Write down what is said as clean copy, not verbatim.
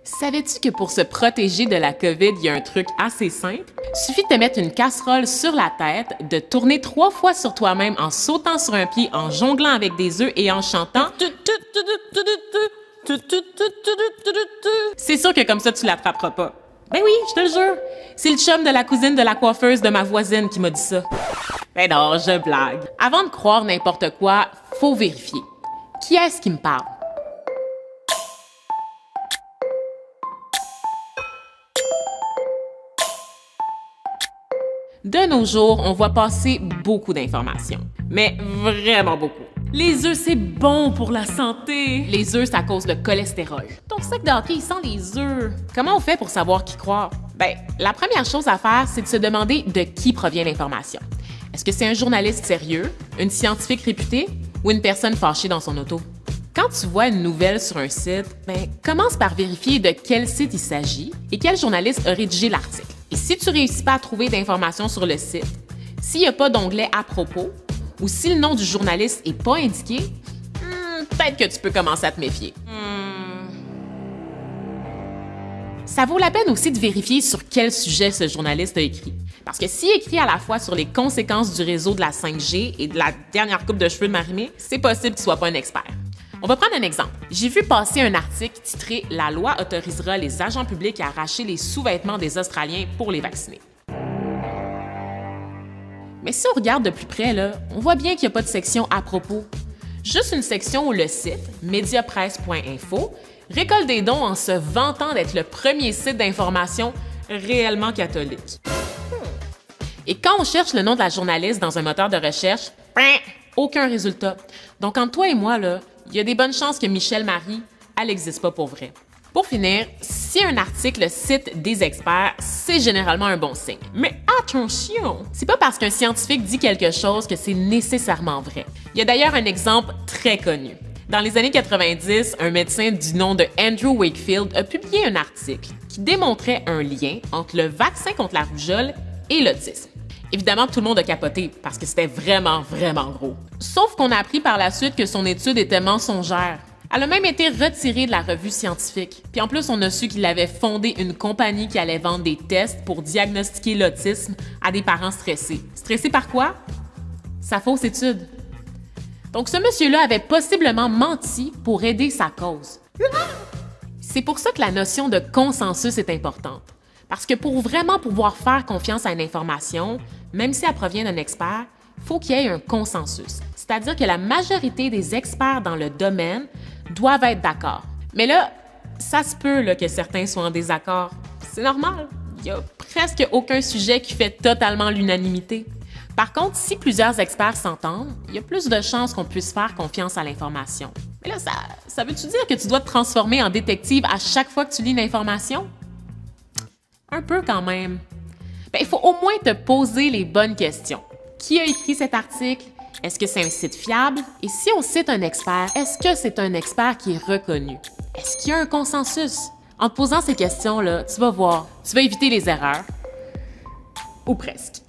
Savais-tu que pour se protéger de la COVID, il y a un truc assez simple? Suffit de te mettre une casserole sur la tête, de tourner 3 fois sur toi-même en sautant sur un pied, en jonglant avec des œufs et en chantant. C'est sûr que comme ça, tu l'attraperas pas. Ben oui, je te le jure. C'est le chum de la cousine de la coiffeuse de ma voisine qui m'a dit ça. Ben non, je blague. Avant de croire n'importe quoi, faut vérifier. Qui est-ce qui me parle? De nos jours, on voit passer beaucoup d'informations, mais vraiment beaucoup. Les œufs, c'est bon pour la santé. Les œufs, ça cause le cholestérol. Ton sac de hockey, il sent les œufs. Comment on fait pour savoir qui croire? Ben, la première chose à faire, c'est de se demander de qui provient l'information. Est-ce que c'est un journaliste sérieux, une scientifique réputée ou une personne fâchée dans son auto? Quand tu vois une nouvelle sur un site, ben, commence par vérifier de quel site il s'agit et quel journaliste a rédigé l'article. Et si tu ne réussis pas à trouver d'informations sur le site, s'il n'y a pas d'onglet à propos ou si le nom du journaliste n'est pas indiqué, peut-être que tu peux commencer à te méfier. Ça vaut la peine aussi de vérifier sur quel sujet ce journaliste a écrit. Parce que s'il écrit à la fois sur les conséquences du réseau de la 5G et de la dernière coupe de cheveux de Marie-Mé, c'est possible qu'il ne soit pas un expert. On va prendre un exemple. J'ai vu passer un article titré « La loi autorisera les agents publics à arracher les sous-vêtements des Australiens pour les vacciner ». Mais si on regarde de plus près, là, on voit bien qu'il n'y a pas de section à propos. Juste une section où le site, mediapresse.info, récolte des dons en se vantant d'être le premier site d'information réellement catholique. Et quand on cherche le nom de la journaliste dans un moteur de recherche, aucun résultat. Donc entre toi et moi, là, il y a des bonnes chances que Michelle Marie, elle n'existe pas pour vrai. Pour finir, si un article cite des experts, c'est généralement un bon signe. Mais attention! C'est pas parce qu'un scientifique dit quelque chose que c'est nécessairement vrai. Il y a d'ailleurs un exemple très connu. Dans les années 90, un médecin du nom de Andrew Wakefield a publié un article qui démontrait un lien entre le vaccin contre la rougeole et l'autisme. Évidemment, tout le monde a capoté parce que c'était vraiment, vraiment gros. Sauf qu'on a appris par la suite que son étude était mensongère. Elle a même été retirée de la revue scientifique. Puis en plus, on a su qu'il avait fondé une compagnie qui allait vendre des tests pour diagnostiquer l'autisme à des parents stressés. Stressés par quoi? Sa fausse étude. Donc ce monsieur-là avait possiblement menti pour aider sa cause. C'est pour ça que la notion de consensus est importante. Parce que pour vraiment pouvoir faire confiance à une information, même si elle provient d'un expert, il faut qu'il y ait un consensus. C'est-à-dire que la majorité des experts dans le domaine doivent être d'accord. Mais là, ça se peut là, que certains soient en désaccord. C'est normal. Il n'y a presque aucun sujet qui fait totalement l'unanimité. Par contre, si plusieurs experts s'entendent, il y a plus de chances qu'on puisse faire confiance à l'information. Mais là, ça veut-tu dire que tu dois te transformer en détective à chaque fois que tu lis une information? Un peu quand même. Ben, il faut au moins te poser les bonnes questions. Qui a écrit cet article? Est-ce que c'est un site fiable? Et si on cite un expert, est-ce que c'est un expert qui est reconnu? Est-ce qu'il y a un consensus? En te posant ces questions-là, tu vas voir, tu vas éviter les erreurs. Ou presque.